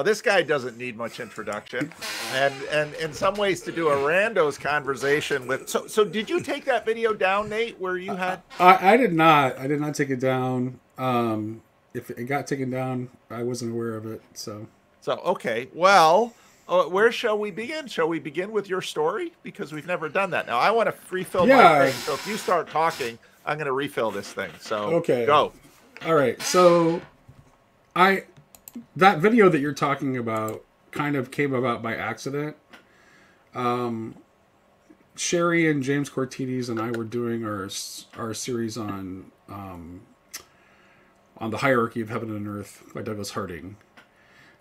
This guy doesn't need much introduction, and in some ways to do a randos conversation with. So did you take that video down, Nate? Where you had? I did not. I did not take it down. If it got taken down, I wasn't aware of it. So okay. Well, where shall we begin? Shall we begin with your story, because we've never done that? Now I want to refill my thing. So if you start talking, I'm going to refill this thing. So okay, go. All right. So that video that you're talking about kind of came about by accident. Sherry and James Cortides and I were doing our series on the Hierarchy of Heaven and Earth by Douglas Harding,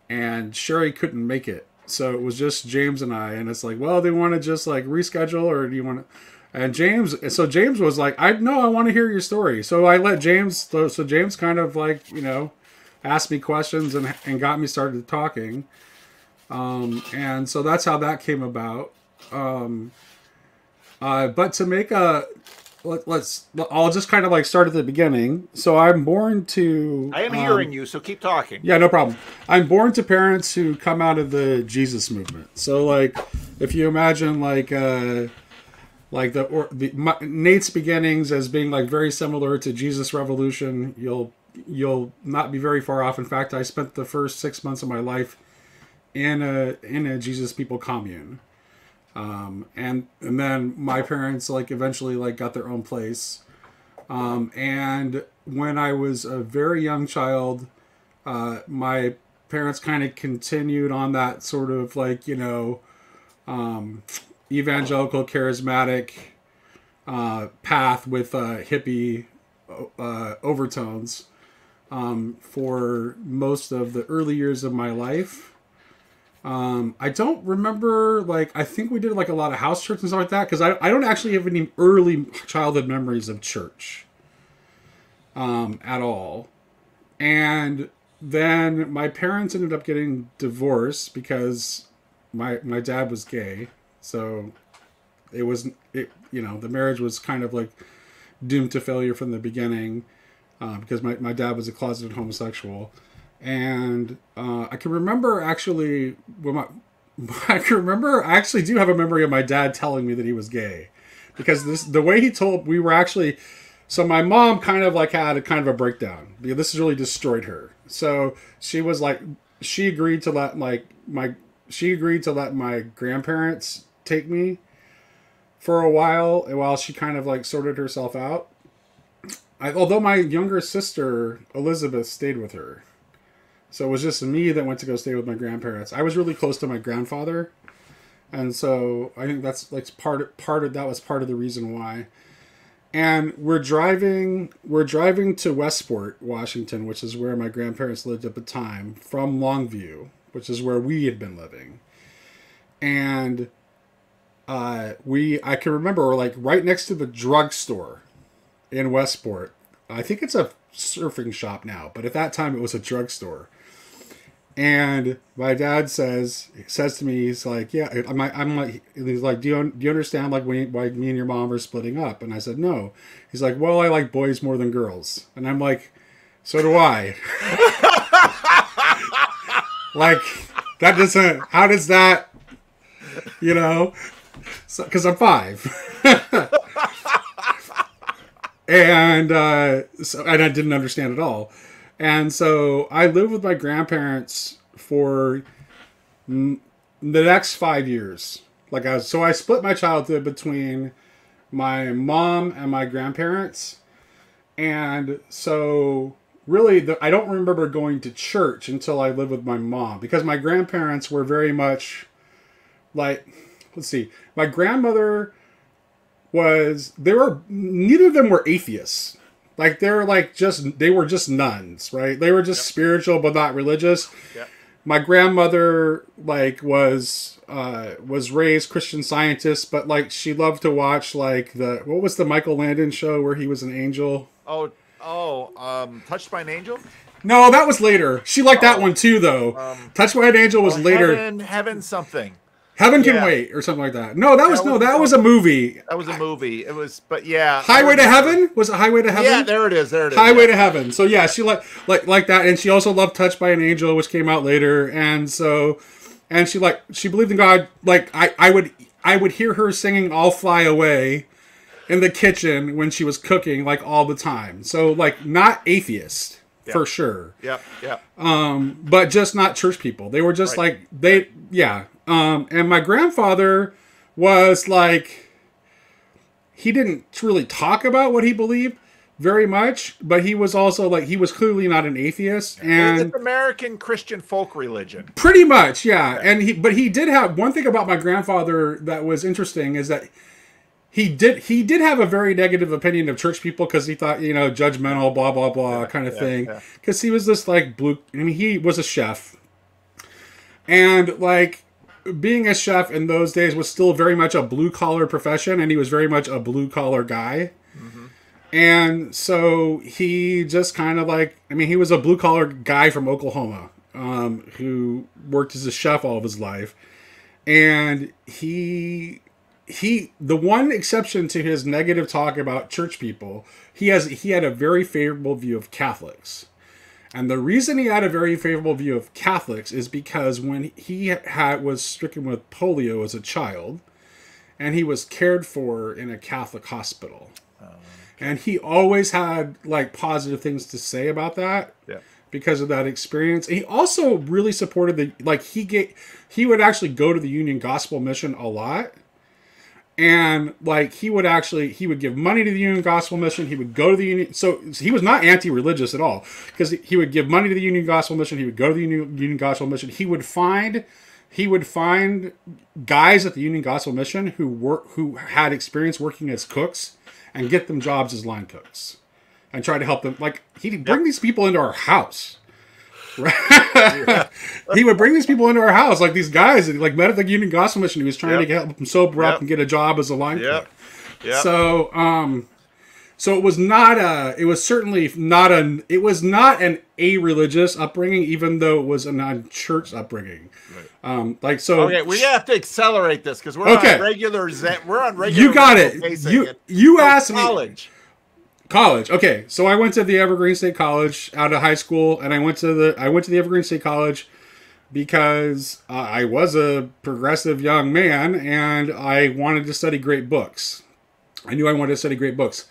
and Sherry couldn't make it, so it was just James and I. And it's like, well, they want to just like reschedule, or do you want to? And James was like, I want to hear your story. So I let James. So James kind of like asked me questions and got me started talking. And so that's how that came about. But to make I'll just kind of like start at the beginning. So I'm born to... I am hearing you, so keep talking. Yeah, no problem. I'm born to parents who come out of the Jesus movement. So like, if you imagine Nate's beginnings as being like very similar to Jesus Revolution, you'll not be very far off. In fact, I spent the first 6 months of my life in a Jesus People commune, and then my parents like eventually like got their own place, and when I was a very young child, my parents kind of continued on that sort of like evangelical charismatic path with hippie overtones. For most of the early years of my life. I don't remember, I think we did like a lot of house church and stuff like that, because I don't actually have any early childhood memories of church at all. And then my parents ended up getting divorced because my dad was gay. So the marriage was kind of like doomed to failure from the beginning. Because my dad was a closeted homosexual, and I can remember actually I actually do have a memory of my dad telling me that he was gay, because the way he told, we were actually, so my mom kind of like had a kind of a breakdown because this has really destroyed her. So she was like, she agreed to let my grandparents take me for a while she kind of like sorted herself out. Although my younger sister, Elizabeth, stayed with her. So it was just me that went to go stay with my grandparents. I was really close to my grandfather. And so I think that's like part of that was part of the reason why. And we're driving to Westport, Washington, which is where my grandparents lived at the time, from Longview, which is where we had been living. And I can remember like right next to the drugstore in Westport. I think it's a surfing shop now, but at that time it was a drugstore. And my dad says to me, he's like, yeah, I'm like, he's like, do you understand like why me and your mom are splitting up? And I said, no. He's like, well, I like boys more than girls. And I'm like, so do I. Like, that doesn't, how does that, so, 'cause I'm 5. And and I didn't understand at all. And so I lived with my grandparents for the next 5 years. So I split my childhood between my mom and my grandparents. And so really, I don't remember going to church until I lived with my mom, because my grandparents were very much like, let's see, my grandmother neither of them were atheists. Like they were just nuns, right? They were just spiritual but not religious. Yep. My grandmother was raised Christian Scientist, but like she loved to watch like what was the Michael Landon show where he was an angel? Touched by an Angel? No, that was later. She liked that one too, though. Touched by an Angel was later. Heaven something. Heaven Can Wait or something like that. No, that was a movie. That was a movie. It was, but yeah. Highway to Heaven? Was it Highway to Heaven? Yeah, there it is. Highway to Heaven. So yeah, she like that, and she also loved Touched by an Angel, which came out later, and she believed in God. Like I would hear her singing "I'll Fly Away" in the kitchen when she was cooking, like all the time. So like not atheist. Yep. For sure. Yep. But just not church people. They were just like and my grandfather was like, he didn't really talk about what he believed very much, but he was also like, he was clearly not an atheist. And it's American Christian folk religion. Pretty much, yeah. And he did have one thing about my grandfather that was interesting is that he did have a very negative opinion of church people because he thought, judgmental, blah, blah, blah kind of thing. Because he was this like he was a chef. And like being a chef in those days was still very much a blue collar profession. And he was very much a blue collar guy. Mm-hmm. And so he just kind of like, he was a blue collar guy from Oklahoma who worked as a chef all of his life. And the one exception to his negative talk about church people, he had a very favorable view of Catholics. And the reason he had a very favorable view of Catholics is because when he was stricken with polio as a child, and he was cared for in a Catholic hospital. And he always had like positive things to say about that because of that experience. And he also really supported he would actually go to the Union Gospel Mission a lot. And like he would give money to the Union Gospel Mission. He would go to the Union. So he was not anti-religious at all because he would give money to the Union Gospel Mission. He would go to the Union Gospel Mission. He would find guys at the Union Gospel Mission who had experience working as cooks and get them jobs as line cooks and try to help them. Like he'd bring these people into our house. He would bring these people into our house, like these guys that like met at the Union Gospel Mission. He was trying to help them sober up and get a job as a line cook. So it was not an a-religious upbringing, even though it was a non-church upbringing. Right. Okay, we have to accelerate this because we're on regular. You got it. You asked me. College. Okay, so I went to the Evergreen State College out of high school, and I went to the Evergreen State College because I was a progressive young man, and I wanted to study great books. I knew I wanted to study great books.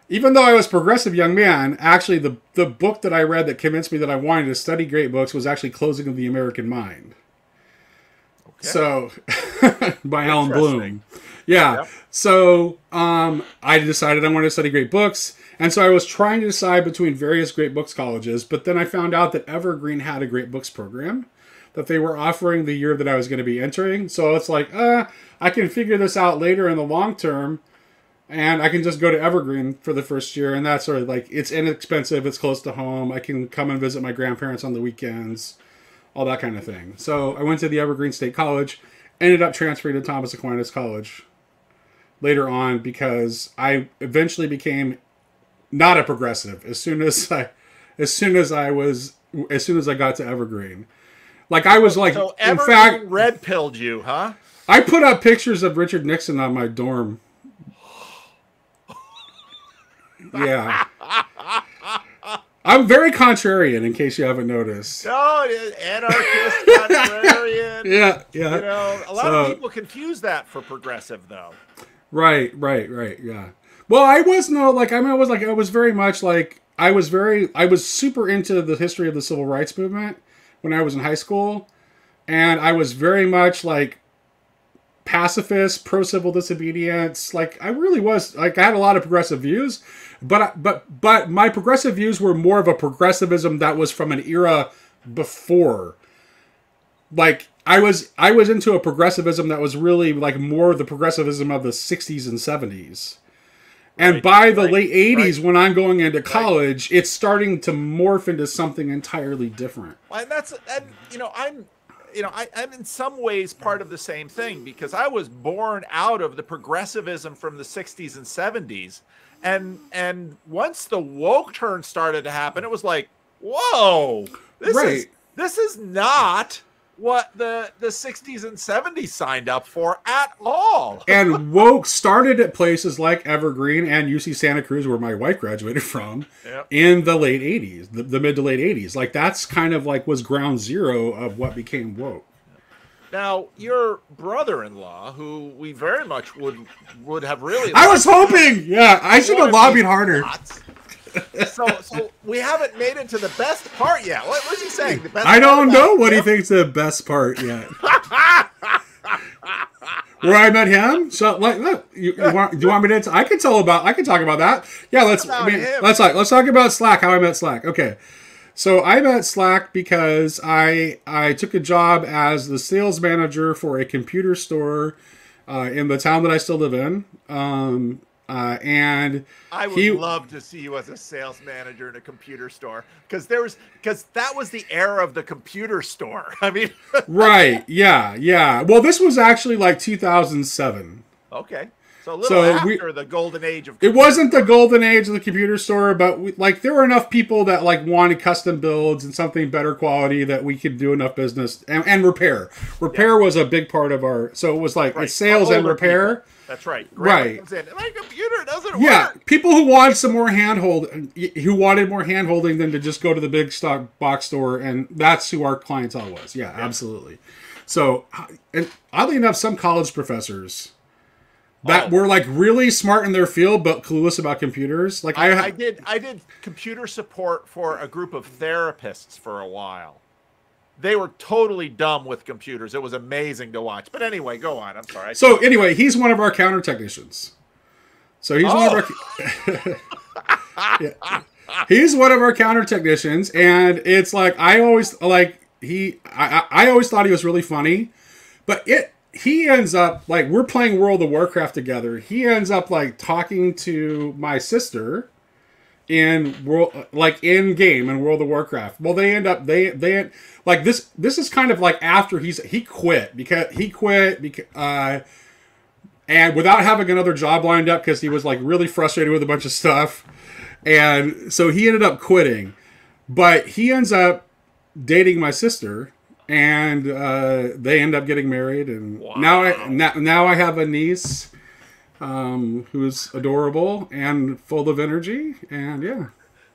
Even though I was a progressive young man, actually the book that I read that convinced me that I wanted to study great books was actually Closing of the American Mind. Okay. So, by Alan Bloom. Yeah. Yep. So I decided I wanted to study great books. And so I was trying to decide between various great books colleges. But then I found out that Evergreen had a great books program that they were offering the year that I was going to be entering. So it's like, I can figure this out later in the long term. And I can just go to Evergreen for the first year. And that's sort of like, it's inexpensive. It's close to home. I can come and visit my grandparents on the weekends. All that kind of thing. So I went to the Evergreen State College. Ended up transferring to Thomas Aquinas College later on because I eventually became not a progressive as soon as I got to Evergreen. Like I was like, so in fact, red pilled you, huh? I put up pictures of Richard Nixon on my dorm. Yeah. I'm very contrarian, in case you haven't noticed. No, anarchist, contrarian. Yeah. A lot of people confuse that for progressive, though. Right, yeah. Well, I was super into the history of the civil rights movement when I was in high school, and I was very much like pacifist, pro-civil disobedience. Like I really was, like I had a lot of progressive views, but my progressive views were more of a progressivism that was from an era before. Like I was into a progressivism that was really like more the progressivism of the 60s and 70s. And by the late 80s, when I'm going into college, it's starting to morph into something entirely different. And I'm in some ways part of the same thing because I was born out of the progressivism from the 60s and 70s. And once the woke turn started to happen, it was like, whoa, this is not what the 60s and 70s signed up for at all. And woke started at places like Evergreen and UC Santa Cruz, where my wife graduated from, in the late 80s, the mid to late 80s. Like, that's kind of like was ground zero of what became woke. Now, your brother-in-law, who we very much would have really... I was hoping! Yeah, I should have lobbied harder. So we haven't made it to the best part yet. What was he saying? The best I don't know what he thinks the best part yet. Where I met him? So, like, look, do you want me to? I can talk about that. Yeah, let's talk about Slack. How I met Slack. Okay, so I met Slack because I took a job as the sales manager for a computer store in the town that I still live in. And I would love to see you as a sales manager in a computer store, because that was the era of the computer store. I mean, right? Yeah. Well, this was actually like 2007. Okay, so a little after the golden age of. It wasn't the golden age of the computer store, but there were enough people that like wanted custom builds and something better quality that we could do enough business and repair. Repair was a big part of our. So it was like it's sales and repair. People. That's right. Grail comes in. My computer doesn't work. Yeah, people who wanted some more who wanted more hand-holding than to just go to the big stock box store, and that's who our clientele was. Yeah, absolutely. So, and oddly enough, some college professors that were like really smart in their field but clueless about computers. Like I did computer support for a group of therapists for a while. They were totally dumb with computers. It was amazing to watch. But anyway, go on. I'm sorry. So anyway, he's one of our counter technicians. So he's one of our he's one of our counter technicians, and it's like I always thought he was really funny, but he ends up like we're playing World of Warcraft together. He ends up like talking to my sister in World of Warcraft. Well, they like this is kind of like after he quit and without having another job lined up because he was like really frustrated with a bunch of stuff, and so he ended up quitting. But he ends up dating my sister, and they end up getting married, and now I have a niece who's adorable and full of energy, and yeah.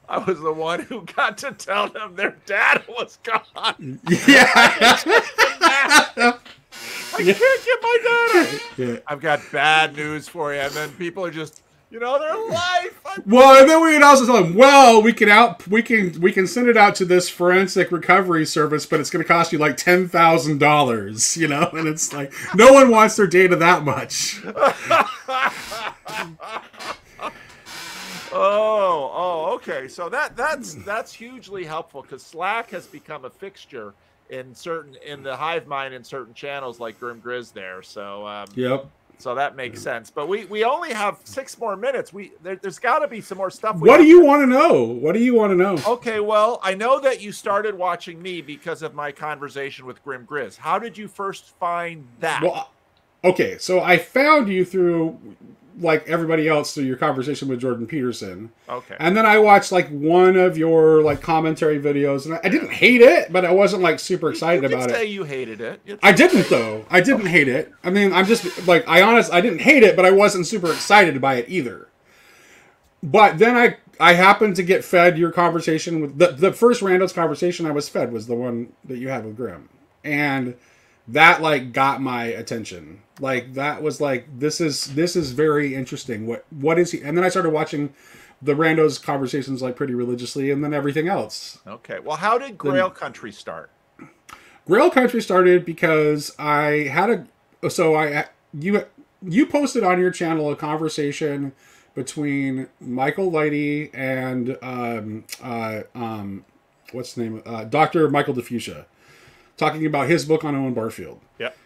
I was the one who got to tell them their dad was gone. Yeah. I can't get my dad out. Yeah. I've got bad news for you. And then people are just, their life. Well, and then we would also tell them, well, we can send it out to this forensic recovery service, but it's going to cost you like $10,000, and it's like, no one wants their data that much. Okay. So that's hugely helpful, because Slack has become a fixture in the hive mind in certain channels like Grim Grizz there. So yep. So that makes sense. But we only have 6 more minutes. There's got to be some more stuff. What do you want to know? Okay, well, I know that you started watching me because of my conversation with Grim Grizz. How did you first find that? Well, okay, so I found you through, like everybody else, through your conversation with Jordan Peterson. Okay. And then I watched like one of your like commentary videos, and I didn't hate it, but I wasn't like super excited about it. You say you hated it. I didn't though. I didn't hate it. I mean, I'm just like I didn't hate it, but I wasn't super excited by it either. But then I happened to get fed your conversation with the first Randos conversation I was fed was the one that you had with Grim, and that like got my attention. Like that was like this is very interesting. What is he? And then I started watching the Randos conversations like pretty religiously, and then everything else. Okay. Well, how did Grail Country start? Grail Country started because I had you posted on your channel a conversation between Michael Lighty and what's the name? Dr. Michael DeFucia, talking about his book on Owen Barfield. Yep.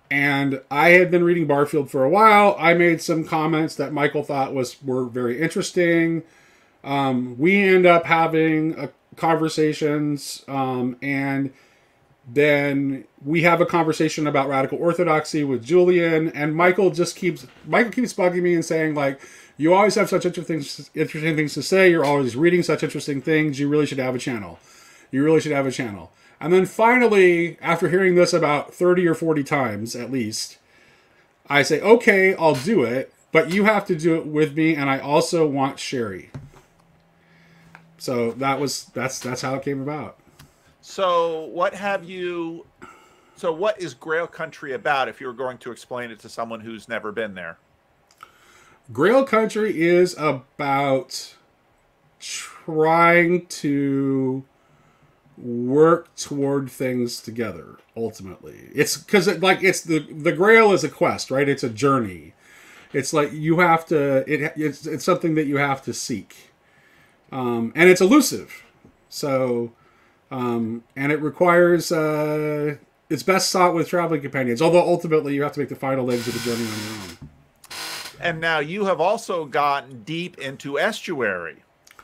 And I had been reading Barfield for a while. I made some comments that Michael thought were very interesting. We end up having conversations, and then we have a conversation about radical orthodoxy with Julian, and Michael keeps bugging me and saying, like, you always have such interesting things to say. You're always reading such interesting things. You really should have a channel. And then finally, after hearing this about 30 or 40 times at least, I say, okay, I'll do it, but you have to do it with me, and I also want Sherry. So that's how it came about. So what is Grail Country about, if you were going to explain it to someone who's never been there? Grail Country is about trying to work toward things together. Ultimately, it's because the Grail is a quest, right? It's a journey. It's like you have to. It's something that you have to seek, and it's elusive. So, and it requires. It's best sought with traveling companions. Although ultimately you have to make the final legs of the journey on your own. And now you have also gotten deep into estuary.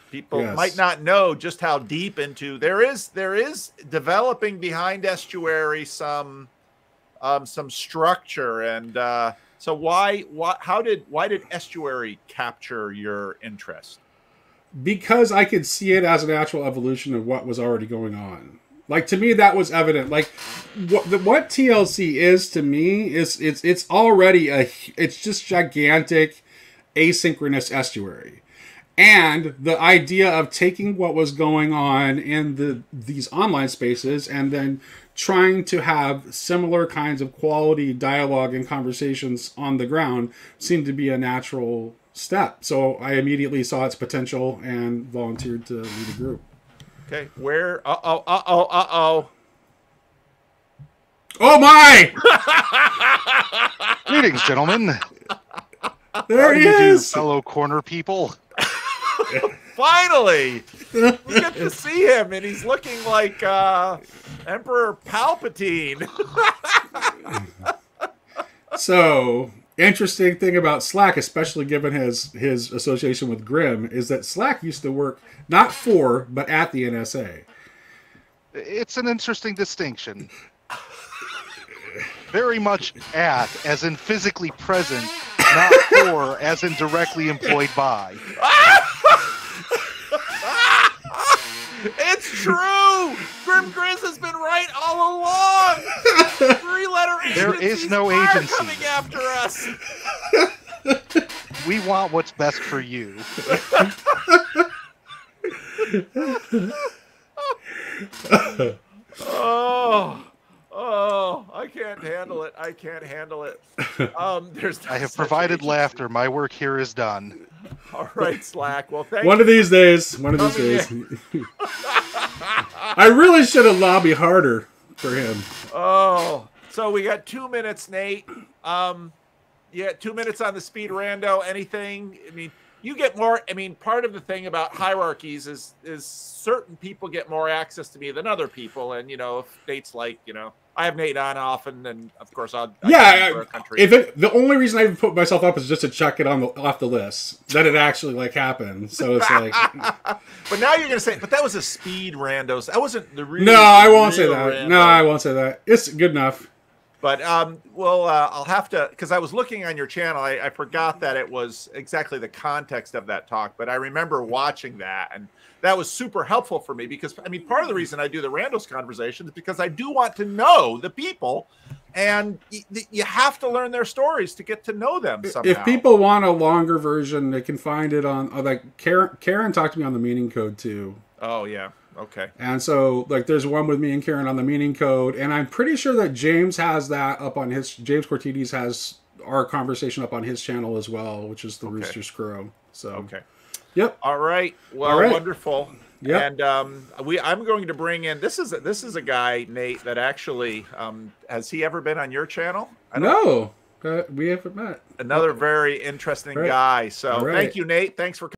People might not know just how deep into there is developing behind estuary some structure, and so why did estuary capture your interest? Because I could see it as a natural evolution of what was already going on. Like, to me, that was evident. Like, what TLC is to me is it's already it's just gigantic asynchronous estuary. And the idea of taking what was going on in these online spaces and then trying to have similar kinds of quality dialogue and conversations on the ground seemed to be a natural step. So I immediately saw its potential and volunteered to lead a group. Okay, where? Oh my! Greetings, gentlemen. There he is, fellow corner people. Finally, we get to see him, and he's looking like Emperor Palpatine. So, interesting thing about Slack, especially given his association with Grimm, is that Slack used to work not for, but at the NSA. It's an interesting distinction. Very much at, as in physically present, not for, as in directly employed by. It's true! Grim Grizz has been right all along! Three-letter agencies there is no agency coming after us! We want what's best for you. Oh, I can't handle it. I can't handle it. I have provided laughter. My work here is done. All right, Slack. Well, thank you. One of these days. I really should have lobbied harder for him. Oh, so we got 2 minutes, Nate. Yeah, 2 minutes on the speed rando. Anything? I mean, you get more. I mean, part of the thing about hierarchies is certain people get more access to me than other people, and if Nate's like, I have Nate on often, and of course the only reason I even put myself up is just to check it off the list that it actually happened. So it's like, but now you're gonna say, but that was a speed randos. That wasn't the real. No, I won't say that. Rando. No, I won't say that. It's good enough. But I'll have to, because I was looking on your channel. I forgot that it was exactly the context of that talk, but I remember watching that, and that was super helpful for me because, I mean, part of the reason I do the Randos conversation is because I do want to know the people, and you have to learn their stories to get to know them somehow. If people want a longer version, they can find it on, like, Karen talked to me on the meaning code too. Oh, yeah. Okay. And so, like, there's one with me and Karen on the meaning code, and I'm pretty sure that James has that up on his. James Cortides has our conversation up on his channel as well, which is the Rooster's Crow. So. Okay. Yep. All right. Well, wonderful. Yep. And I'm going to bring in. This is a guy, Nate, that actually has he ever been on your channel? No, we haven't met. Another very interesting guy. So thank you, Nate. Thanks for.